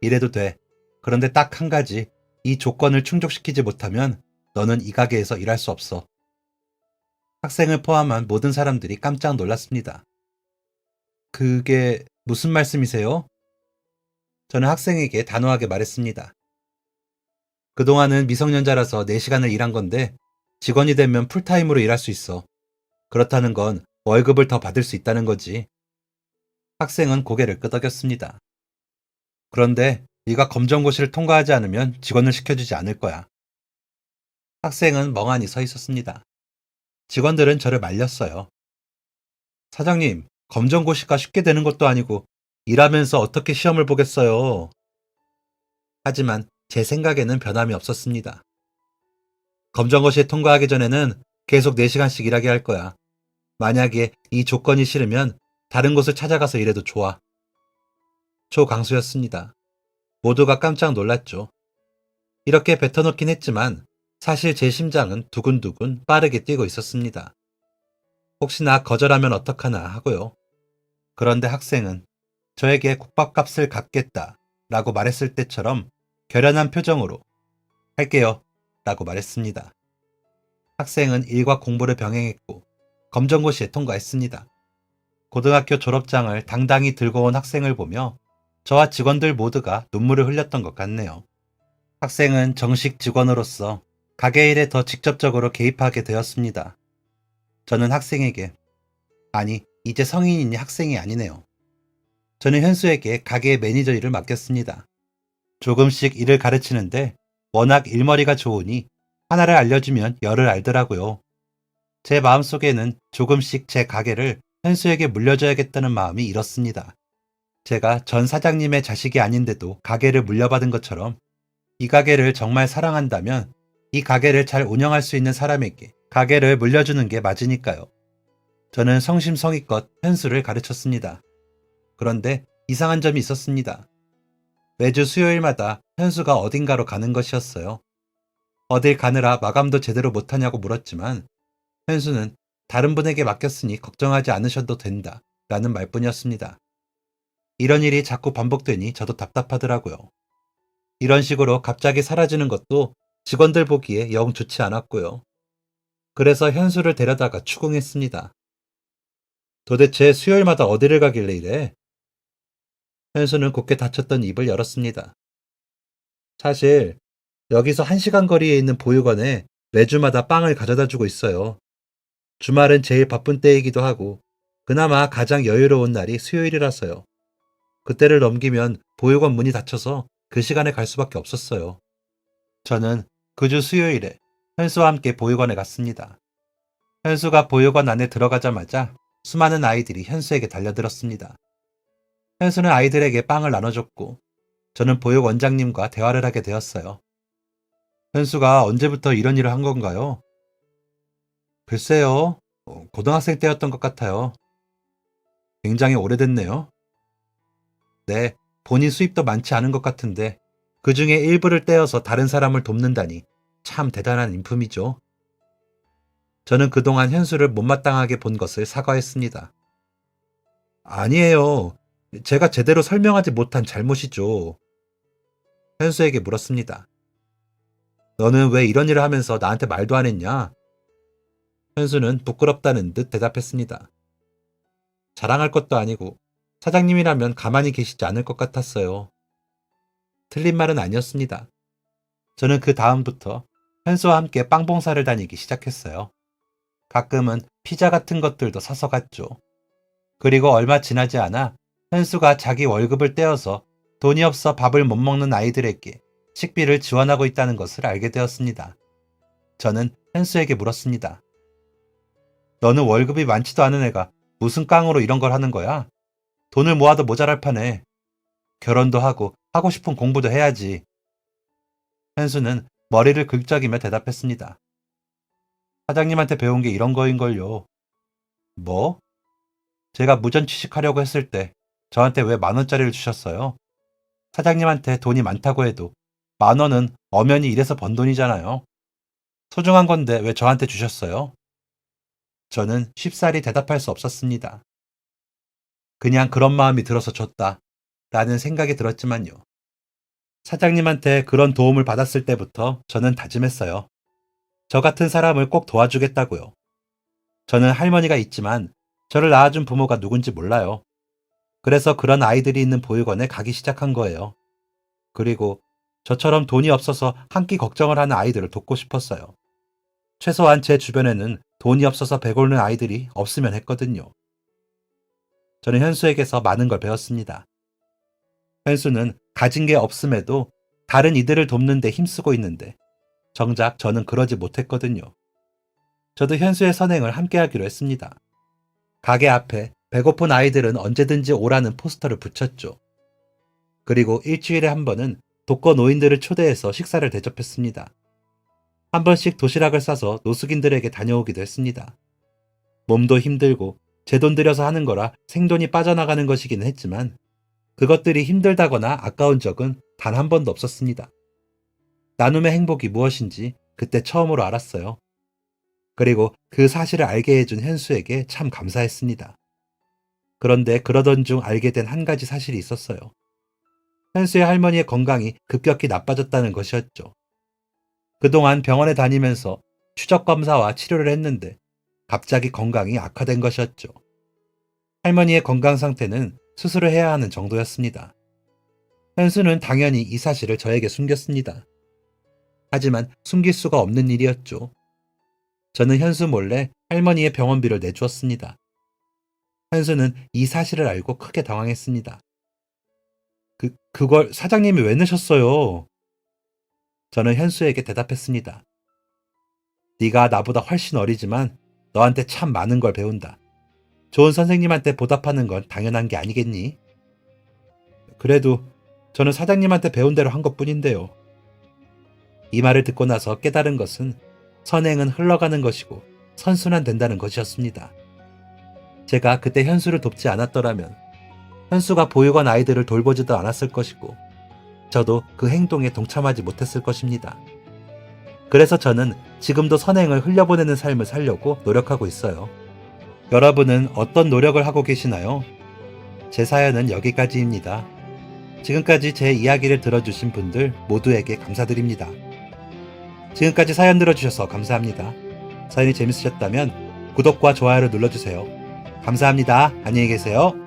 이래도 돼. 그런데 딱 한 가지, 이 조건을 충족시키지 못하면 너는 이 가게에서 일할 수 없어. 학생을 포함한 모든 사람들이 깜짝 놀랐습니다. 그게 무슨 말씀이세요? 저는 학생에게 단호하게 말했습니다. 그동안은 미성년자라서 4시간을 일한 건데 직원이 되면 풀타임으로 일할 수 있어. 그렇다는 건 월급을 더 받을 수 있다는 거지. 학생은 고개를 끄덕였습니다. 그런데 네가 검정고시를 통과하지 않으면 직원을 시켜주지 않을 거야. 학생은 멍하니 서 있었습니다. 직원들은 저를 말렸어요. 사장님, 검정고시가 쉽게 되는 것도 아니고 일하면서 어떻게 시험을 보겠어요. 하지만 제 생각에는 변함이 없었습니다. 검정고시에 통과하기 전에는 계속 4시간씩 일하게 할 거야. 만약에 이 조건이 싫으면 다른 곳을 찾아가서 일해도 좋아. 초강수였습니다. 모두가 깜짝 놀랐죠. 이렇게 뱉어놓긴 했지만 사실 제 심장은 두근두근 빠르게 뛰고 있었습니다. 혹시나 거절하면 어떡하나 하고요. 그런데 학생은 저에게 국밥값을 갚겠다 라고 말했을 때처럼 결연한 표정으로 할게요 라고 말했습니다. 학생은 일과 공부를 병행했고 검정고시에 통과했습니다. 고등학교 졸업장을 당당히 들고 온 학생을 보며 저와 직원들 모두가 눈물을 흘렸던 것 같네요. 학생은 정식 직원으로서 가게 일에 더 직접적으로 개입하게 되었습니다. 저는 학생에게, 아니, 이제 성인이니 학생이 아니네요. 저는 현수에게 가게의 매니저 일을 맡겼습니다. 조금씩 일을 가르치는데 워낙 일머리가 좋으니 하나를 알려주면 열을 알더라고요. 제 마음속에는 조금씩 제 가게를 현수에게 물려줘야겠다는 마음이 일었습니다. 제가 전 사장님의 자식이 아닌데도 가게를 물려받은 것처럼 이 가게를 정말 사랑한다면 이 가게를 잘 운영할 수 있는 사람에게 가게를 물려주는 게 맞으니까요. 저는 성심성의껏 현수를 가르쳤습니다. 그런데 이상한 점이 있었습니다. 매주 수요일마다 현수가 어딘가로 가는 것이었어요. 어딜 가느라 마감도 제대로 못하냐고 물었지만 현수는 다른 분에게 맡겼으니 걱정하지 않으셔도 된다 라는 말뿐이었습니다. 이런 일이 자꾸 반복되니 저도 답답하더라고요. 이런 식으로 갑자기 사라지는 것도 직원들 보기에 영 좋지 않았고요. 그래서 현수를 데려다가 추궁했습니다. 도대체 수요일마다 어디를 가길래 이래? 현수는 곧게 닫혔던 입을 열었습니다. 사실 여기서 1시간 거리에 있는 보육원에 매주마다 빵을 가져다 주고 있어요. 주말은 제일 바쁜 때이기도 하고 그나마 가장 여유로운 날이 수요일이라서요. 그때를 넘기면 보육원 문이 닫혀서 그 시간에 갈 수밖에 없었어요. 저는 그 주 수요일에 현수와 함께 보육원에 갔습니다. 현수가 보육원 안에 들어가자마자 수많은 아이들이 현수에게 달려들었습니다. 현수는 아이들에게 빵을 나눠줬고 저는 보육원장님과 대화를 하게 되었어요. 현수가 언제부터 이런 일을 한 건가요? 글쎄요, 고등학생 때였던 것 같아요. 굉장히 오래됐네요. 네, 본인 수입도 많지 않은 것 같은데 그 중에 일부를 떼어서 다른 사람을 돕는다니 참 대단한 인품이죠. 저는 그동안 현수를 못마땅하게 본 것을 사과했습니다. 아니에요. 제가 제대로 설명하지 못한 잘못이죠. 현수에게 물었습니다. 너는 왜 이런 일을 하면서 나한테 말도 안 했냐? 현수는 부끄럽다는 듯 대답했습니다. 자랑할 것도 아니고 사장님이라면 가만히 계시지 않을 것 같았어요. 틀린 말은 아니었습니다. 저는 그 다음부터 현수와 함께 빵 봉사를 다니기 시작했어요. 가끔은 피자 같은 것들도 사서 갔죠. 그리고 얼마 지나지 않아 현수가 자기 월급을 떼어서 돈이 없어 밥을 못 먹는 아이들에게 식비를 지원하고 있다는 것을 알게 되었습니다. 저는 현수에게 물었습니다. 너는 월급이 많지도 않은 애가 무슨 깡으로 이런 걸 하는 거야? 돈을 모아도 모자랄 판에. 결혼도 하고 싶은 공부도 해야지. 현수는 머리를 긁적이며 대답했습니다. 사장님한테 배운 게 이런 거인걸요. 뭐? 제가 무전 취직하려고 했을 때 저한테 왜 10,000원짜리를 주셨어요? 사장님한테 돈이 많다고 해도 10,000원은 엄연히 일해서 번 돈이잖아요. 소중한 건데 왜 저한테 주셨어요? 저는 쉽사리 대답할 수 없었습니다. 그냥 그런 마음이 들어서 줬다 라는 생각이 들었지만요. 사장님한테 그런 도움을 받았을 때부터 저는 다짐했어요. 저 같은 사람을 꼭 도와주겠다고요. 저는 할머니가 있지만 저를 낳아준 부모가 누군지 몰라요. 그래서 그런 아이들이 있는 보육원에 가기 시작한 거예요. 그리고 저처럼 돈이 없어서 한 끼 걱정을 하는 아이들을 돕고 싶었어요. 최소한 제 주변에는 돈이 없어서 배고르는 아이들이 없으면 했거든요. 저는 현수에게서 많은 걸 배웠습니다. 현수는 가진 게 없음에도 다른 이들을 돕는 데 힘쓰고 있는데 정작 저는 그러지 못했거든요. 저도 현수의 선행을 함께 하기로 했습니다. 가게 앞에 배고픈 아이들은 언제든지 오라는 포스터를 붙였죠. 그리고 일주일에 한 번은 독거 노인들을 초대해서 식사를 대접했습니다. 한 번씩 도시락을 싸서 노숙인들에게 다녀오기도 했습니다. 몸도 힘들고 제 돈 들여서 하는 거라 생돈이 빠져나가는 것이긴 했지만 그것들이 힘들다거나 아까운 적은 단 한 번도 없었습니다. 나눔의 행복이 무엇인지 그때 처음으로 알았어요. 그리고 그 사실을 알게 해준 현수에게 참 감사했습니다. 그런데 그러던 중 알게 된 한 가지 사실이 있었어요. 현수의 할머니의 건강이 급격히 나빠졌다는 것이었죠. 그동안 병원에 다니면서 추적 검사와 치료를 했는데 갑자기 건강이 악화된 것이었죠. 할머니의 건강 상태는 수술을 해야 하는 정도였습니다. 현수는 당연히 이 사실을 저에게 숨겼습니다. 하지만 숨길 수가 없는 일이었죠. 저는 현수 몰래 할머니의 병원비를 내주었습니다. 현수는 이 사실을 알고 크게 당황했습니다. 그걸 사장님이 왜 내셨어요? 저는 현수에게 대답했습니다. 네가 나보다 훨씬 어리지만 너한테 참 많은 걸 배운다. 좋은 선생님한테 보답하는 건 당연한 게 아니겠니? 그래도 저는 사장님한테 배운 대로 한 것뿐인데요. 이 말을 듣고 나서 깨달은 것은 선행은 흘러가는 것이고 선순환 된다는 것이었습니다. 제가 그때 현수를 돕지 않았더라면 현수가 보육원 아이들을 돌보지도 않았을 것이고 저도 그 행동에 동참하지 못했을 것입니다. 그래서 저는 지금도 선행을 흘려보내는 삶을 살려고 노력하고 있어요. 여러분은 어떤 노력을 하고 계시나요? 제 사연은 여기까지입니다. 지금까지 제 이야기를 들어주신 분들 모두에게 감사드립니다. 지금까지 사연 들어주셔서 감사합니다. 사연이 재밌으셨다면 구독과 좋아요를 눌러주세요. 감사합니다. 안녕히 계세요.